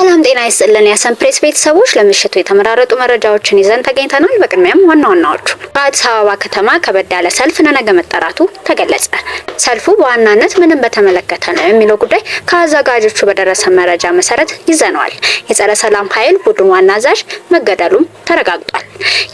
ሰላም ጤና ይስጥልን የሰን ፕሬስ ቤተሰቦች፣ ለምሽቱ የተመራረጡ መረጃዎችን ይዘን ተገኝተናል። በቅድሚያም ዋና ዋናዎቹ። በአዲስ አበባ ከተማ ከበድ ያለ ሰልፍ ለነገ መጠራቱ ተገለጸ። ሰልፉ በዋናነት ምንም በተመለከተ ነው የሚለው ጉዳይ ከአዘጋጆቹ በደረሰ መረጃ መሰረት ይዘነዋል። የጸረ ሰላም ኃይል ቡድን ዋና አዛዥ መገደሉም ተረጋግጧል።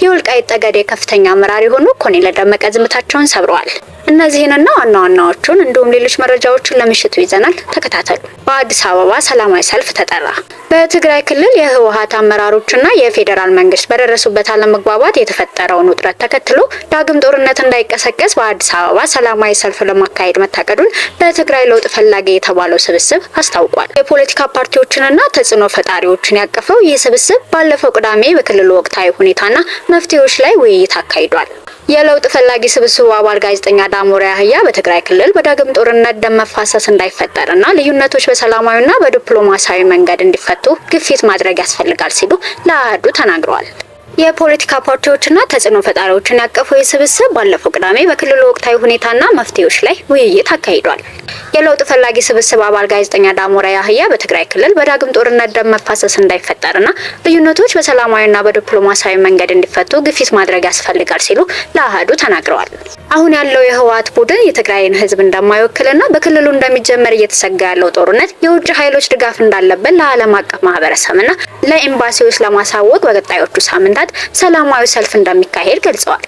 የወልቃይት ጠገዴ ከፍተኛ አመራር የሆኑ ኮሎኔል ደመቀ ዝምታቸውን ሰብረዋል። እነዚህንና ዋና ዋናዎቹን እንዲሁም ሌሎች መረጃዎችን ለምሽቱ ይዘናል። ተከታተሉ። በአዲስ አበባ ሰላማዊ ሰልፍ ተጠራ። በትግራይ ክልል የህወሓት አመራሮችና የፌዴራል መንግስት በደረሱበት አለመግባባት የተፈጠረውን ውጥረት ተከትሎ ዳግም ጦርነት እንዳይቀሰቀስ በአዲስ አበባ ሰላማዊ ሰልፍ ለማካሄድ መታቀዱን በትግራይ ለውጥ ፈላጊ የተባለው ስብስብ አስታውቋል። የፖለቲካ ፓርቲዎችንና ተጽዕኖ ፈጣሪዎችን ያቀፈው ይህ ስብስብ ባለፈው ቅዳሜ በክልሉ ወቅታዊ ሁኔታና መፍትሄዎች ላይ ውይይት አካሂዷል። የለውጥ ፈላጊ ስብስቡ አባል ጋዜጠኛ ዳሞራ ያህያ በትግራይ ክልል በዳግም ጦርነት ደም መፋሰስ እንዳይፈጠርና ልዩነቶች በሰላማዊና በዲፕሎማሲያዊ መንገድ እንዲፈቱ ግፊት ማድረግ ያስፈልጋል ሲሉ ለአህዱ ተናግረዋል። የፖለቲካ ፓርቲዎችና ተጽዕኖ ፈጣሪዎችን ያቀፈው የስብስብ ባለፈው ቅዳሜ በክልሉ ወቅታዊ ሁኔታና መፍትሄዎች ላይ ውይይት አካሂዷል። የለውጥ ፈላጊ ስብስብ አባል ጋዜጠኛ ዳሞራ ያህያ በትግራይ ክልል በዳግም ጦርነት ደም መፋሰስ እንዳይፈጠርና ልዩነቶች በሰላማዊና በዲፕሎማሲያዊ መንገድ እንዲፈቱ ግፊት ማድረግ ያስፈልጋል ሲሉ ለአህዱ ተናግረዋል። አሁን ያለው የህወሓት ቡድን የትግራይን ህዝብ እንደማይወክልና በክልሉ እንደሚጀመር እየተሰጋ ያለው ጦርነት የውጭ ኃይሎች ድጋፍ እንዳለበት ለዓለም አቀፍ ማህበረሰብና ለኤምባሲዎች ለማሳወቅ በቀጣዮቹ ሳምንታት ሰላማዊ ሰልፍ እንደሚካሄድ ገልጸዋል።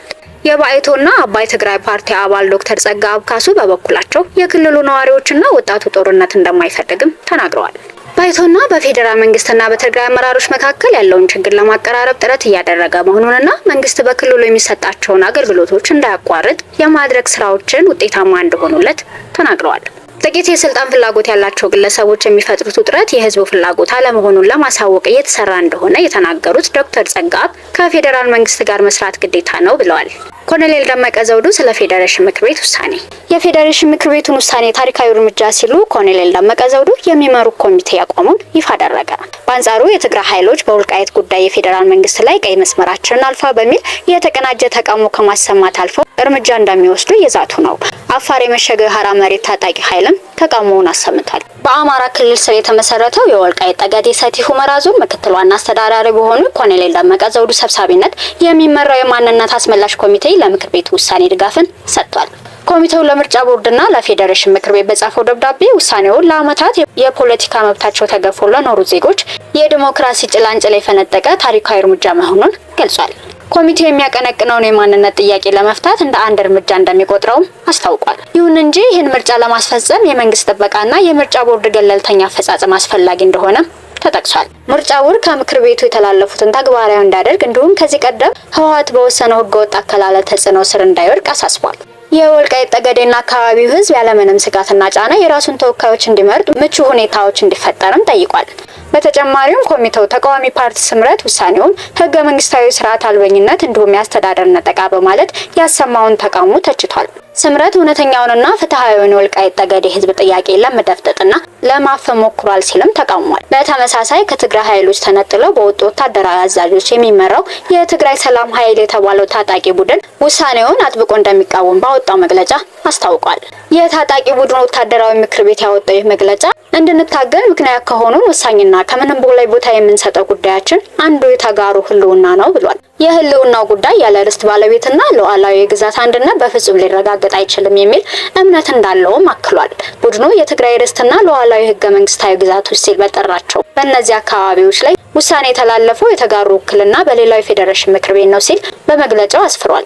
የባይቶና አባይ ትግራይ ፓርቲ አባል ዶክተር ጸጋ አብካሱ በበኩላቸው የክልሉ ነዋሪዎችና ወጣቱ ጦርነት እንደማይፈልግም ተናግረዋል። ባይቶና በፌዴራል መንግስትና በትግራይ አመራሮች መካከል ያለውን ችግር ለማቀራረብ ጥረት እያደረገ መሆኑንና መንግስት በክልሉ የሚሰጣቸውን አገልግሎቶች እንዳያቋርጥ የማድረግ ስራዎችን ውጤታማ እንደሆኑለት ተናግረዋል። ጥቂት የስልጣን ፍላጎት ያላቸው ግለሰቦች የሚፈጥሩት ውጥረት የህዝቡ ፍላጎት አለመሆኑን ለማሳወቅ እየተሰራ እንደሆነ የተናገሩት ዶክተር ጸጋብ ከፌዴራል መንግስት ጋር መስራት ግዴታ ነው ብለዋል። ኮሎኔል ደመቀ ዘውዱ ስለ ፌዴሬሽን ምክር ቤት ውሳኔ የፌዴሬሽን ምክር ቤቱን ውሳኔ ታሪካዊ እርምጃ ሲሉ ኮሎኔል ደመቀ ዘውዱ የሚመሩ ኮሚቴ ያቋሙን ይፋ አደረገ። በአንጻሩ የትግራይ ኃይሎች በወልቃይት ጉዳይ የፌዴራል መንግስት ላይ ቀይ መስመራችንን አልፋ በሚል የተቀናጀ ተቃውሞ ከማሰማት አልፎ እርምጃ እንደሚወስዱ እየዛቱ ነው። አፋር የመሸገ ሀራ መሬት ታጣቂ ኃይልም ተቃውሞውን አሰምቷል። በአማራ ክልል ስር የተመሰረተው የወልቃይት ጠገዴ ሰቲት ሁመራ ዞን ምክትል ዋና አስተዳዳሪ በሆኑ ኮሎኔል ደመቀ ዘውዱ ሰብሳቢነት የሚመራው የማንነት አስመላሽ ኮሚቴ ለምክር ቤቱ ውሳኔ ድጋፍን ሰጥቷል። ኮሚቴው ለምርጫ ቦርድና ለፌዴሬሽን ምክር ቤት በጻፈው ደብዳቤ ውሳኔውን ለዓመታት የፖለቲካ መብታቸው ተገፎ ለኖሩ ዜጎች የዲሞክራሲ ጭላንጭል የፈነጠቀ ታሪካዊ እርምጃ መሆኑን ገልጿል። ኮሚቴው የሚያቀነቅነውን የማንነት ጥያቄ ለመፍታት እንደ አንድ እርምጃ እንደሚቆጥረውም አስታውቋል። ይሁን እንጂ ይህን ምርጫ ለማስፈጸም የመንግስት ጥበቃና የምርጫ ቦርድ ገለልተኛ አፈጻጸም አስፈላጊ እንደሆነ ተጠቅሷል። ምርጫ ቦርድ ከምክር ቤቱ የተላለፉትን ተግባራዊ እንዳደርግ እንዲሁም ከዚህ ቀደም ህወሓት በወሰነው ህገወጥ አከላለል ተጽዕኖ ስር እንዳይወድቅ አሳስቧል። የወልቃይት ጠገዴና አካባቢው ህዝብ ያለምንም ስጋትና ጫና የራሱን ተወካዮች እንዲመርጥ ምቹ ሁኔታዎች እንዲፈጠርም ጠይቋል። በተጨማሪም ኮሚቴው ተቃዋሚ ፓርቲ ስምረት ውሳኔውን ህገ መንግስታዊ ስርዓት አልበኝነት እንዲሁም የአስተዳደር ነጠቃ በማለት ያሰማውን ተቃውሞ ተችቷል። ስምረት እውነተኛውንና ፍትሃዊውን ወልቃይት ጠገዴ ህዝብ ጥያቄ ለመደፍጠጥና ለማፈን ሞክሯል ሲልም ተቃውሟል። በተመሳሳይ ከትግራይ ኃይሎች ተነጥለው በወጡ ወታደራዊ አዛዦች የሚመራው የትግራይ ሰላም ኃይል የተባለው ታጣቂ ቡድን ውሳኔውን አጥብቆ እንደሚቃወም ባወጣው መግለጫ አስታውቋል። የታጣቂ ቡድን ወታደራዊ ምክር ቤት ያወጣው ይህ መግለጫ እንድንታገል ምክንያት ከሆኑ ወሳኝና ከምንም በላይ ቦታ የምንሰጠው ጉዳያችን አንዱ የተጋሩ ህልውና ነው ብሏል። የህልውናው ጉዳይ ያለ ርስት ባለቤትና ሉዓላዊ የግዛት አንድነት በፍጹም ሊረጋገጥ አይችልም የሚል እምነት እንዳለውም አክሏል። ቡድኑ የትግራይ ርስትና ሉዓላዊ ህገ መንግስታዊ ግዛቶች ሲል በጠራቸው በእነዚህ አካባቢዎች ላይ ውሳኔ የተላለፈው የተጋሩ ውክልና በሌላው የፌዴሬሽን ምክር ቤት ነው ሲል በመግለጫው አስፍሯል።